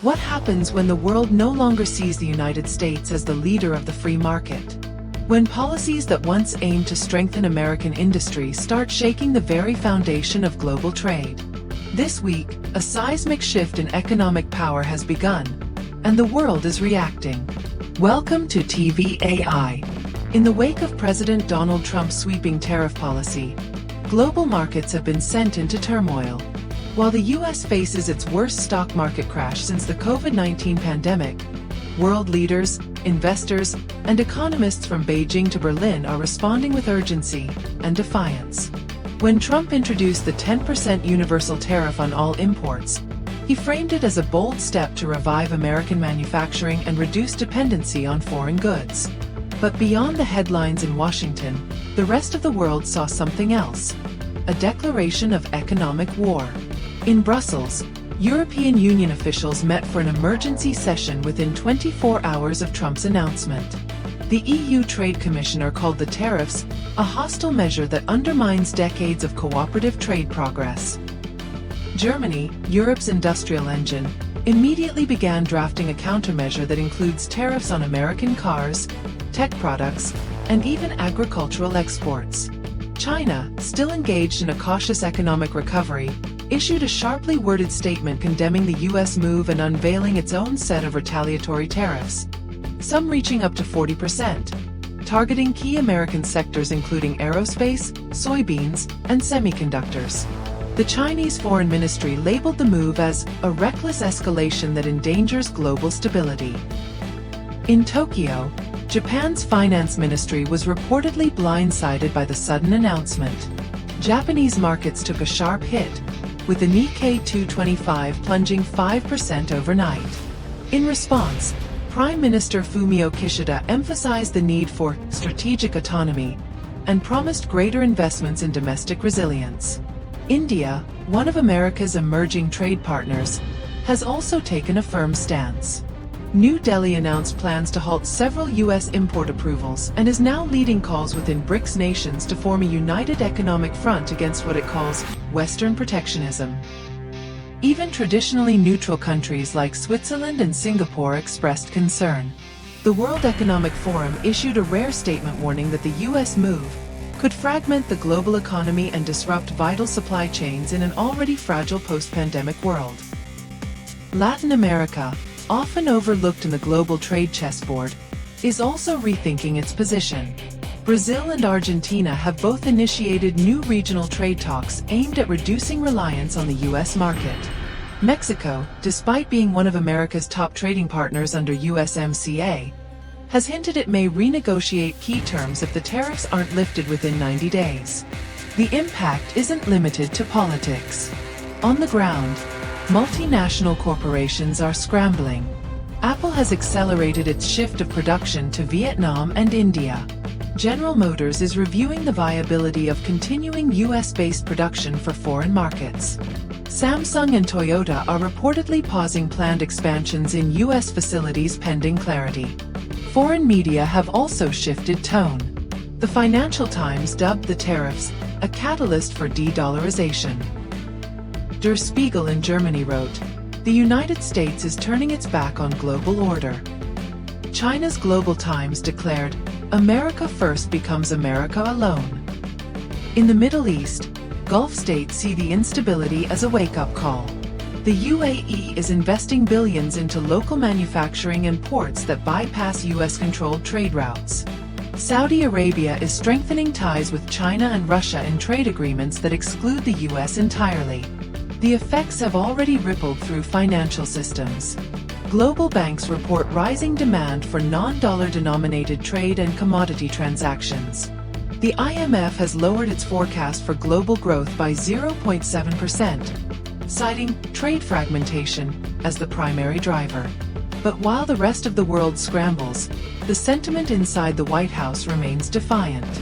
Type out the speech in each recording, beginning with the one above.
What happens when the world no longer sees the United States as the leader of the free market? When policies that once aimed to strengthen American industry start shaking the very foundation of global trade? This week, a seismic shift in economic power has begun, and the world is reacting. Welcome to TVAI. In the wake of President Donald Trump's sweeping tariff policy, global markets have been sent into turmoil. While the US faces its worst stock market crash since the COVID-19 pandemic, world leaders, investors, and economists from Beijing to Berlin are responding with urgency and defiance. When Trump introduced the 10% universal tariff on all imports, he framed it as a bold step to revive American manufacturing and reduce dependency on foreign goods. But beyond the headlines in Washington, the rest of the world saw something else: a declaration of economic war. In Brussels, European Union officials met for an emergency session within 24 hours of Trump's announcement. The EU Trade Commissioner called the tariffs a hostile measure that undermines decades of cooperative trade progress. Germany, Europe's industrial engine, immediately began drafting a countermeasure that includes tariffs on American cars, tech products, and even agricultural exports. China, still engaged in a cautious economic recovery, issued a sharply worded statement condemning the US move and unveiling its own set of retaliatory tariffs, some reaching up to 40%, targeting key American sectors including aerospace, soybeans, and semiconductors. The Chinese Foreign Ministry labeled the move as a reckless escalation that endangers global stability. In Tokyo, Japan's finance ministry was reportedly blindsided by the sudden announcement. Japanese markets took a sharp hit, with the Nikkei 225 plunging 5% overnight. In response, Prime Minister Fumio Kishida emphasized the need for strategic autonomy and promised greater investments in domestic resilience. India, one of America's emerging trade partners, has also taken a firm stance. New Delhi announced plans to halt several U.S. import approvals and is now leading calls within BRICS nations to form a united economic front against what it calls Western protectionism. Even traditionally neutral countries like Switzerland and Singapore expressed concern. The World Economic Forum issued a rare statement warning that the U.S. move could fragment the global economy and disrupt vital supply chains in an already fragile post-pandemic world. Latin America, often overlooked in the global trade chessboard, is also rethinking its position. Brazil and Argentina have both initiated new regional trade talks aimed at reducing reliance on the U.S. market. Mexico, despite being one of America's top trading partners under USMCA, has hinted it may renegotiate key terms if the tariffs aren't lifted within 90 days. The impact isn't limited to politics. On the ground, multinational corporations are scrambling. Apple has accelerated its shift of production to Vietnam and India. General Motors is reviewing the viability of continuing US-based production for foreign markets. Samsung and Toyota are reportedly pausing planned expansions in US facilities pending clarity. Foreign media have also shifted tone. The Financial Times dubbed the tariffs a catalyst for de-dollarization. Der Spiegel in Germany wrote, "The United States is turning its back on global order." China's Global Times declared, "America first becomes America alone." In the Middle East, Gulf states see the instability as a wake-up call. The UAE is investing billions into local manufacturing and ports that bypass US-controlled trade routes. Saudi Arabia is strengthening ties with China and Russia in trade agreements that exclude the US entirely. The effects have already rippled through financial systems. Global banks report rising demand for non-dollar denominated trade and commodity transactions. The IMF has lowered its forecast for global growth by 0.7%, citing trade fragmentation as the primary driver. But while the rest of the world scrambles, the sentiment inside the White House remains defiant.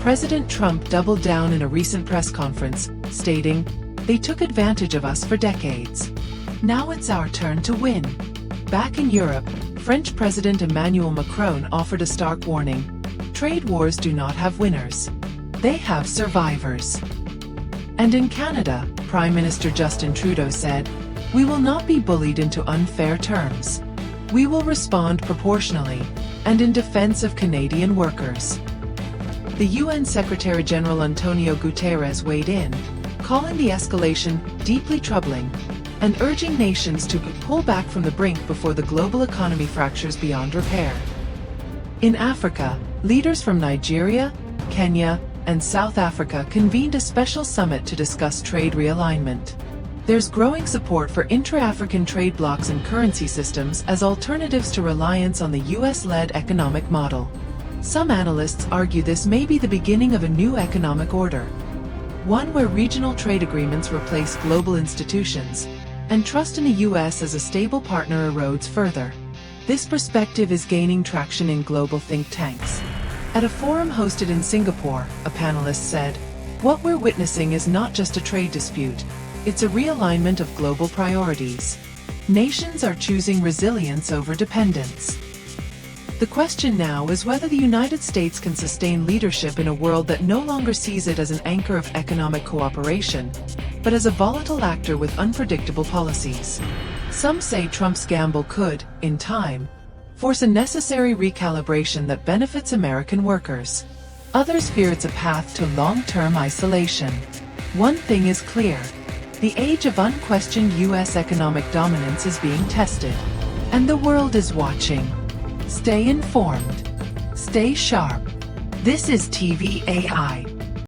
President Trump doubled down in a recent press conference, stating, "They took advantage of us for decades. Now it's our turn to win." Back in Europe, French President Emmanuel Macron offered a stark warning: trade wars do not have winners. They have survivors. And in Canada, Prime Minister Justin Trudeau said, We will not be bullied into unfair terms. We will respond proportionally and in defense of Canadian workers. The UN Secretary-General Antonio Guterres weighed in, calling the escalation deeply troubling and urging nations to pull back from the brink before the global economy fractures beyond repair. In Africa, leaders from Nigeria, Kenya, and South Africa convened a special summit to discuss trade realignment. There's growing support for intra-African trade blocs and currency systems as alternatives to reliance on the US-led economic model. Some analysts argue this may be the beginning of a new economic order, one where regional trade agreements replace global institutions, and trust in the US as a stable partner erodes further. This perspective is gaining traction in global think tanks. At a forum hosted in Singapore, a panelist said, "What we're witnessing is not just a trade dispute, it's a realignment of global priorities. Nations are choosing resilience over dependence." The question now is whether the United States can sustain leadership in a world that no longer sees it as an anchor of economic cooperation, but as a volatile actor with unpredictable policies. Some say Trump's gamble could, in time, force a necessary recalibration that benefits American workers. Others fear it's a path to long-term isolation. One thing is clear: the age of unquestioned US economic dominance is being tested, and the world is watching. Stay informed. Stay sharp. This is TVAI.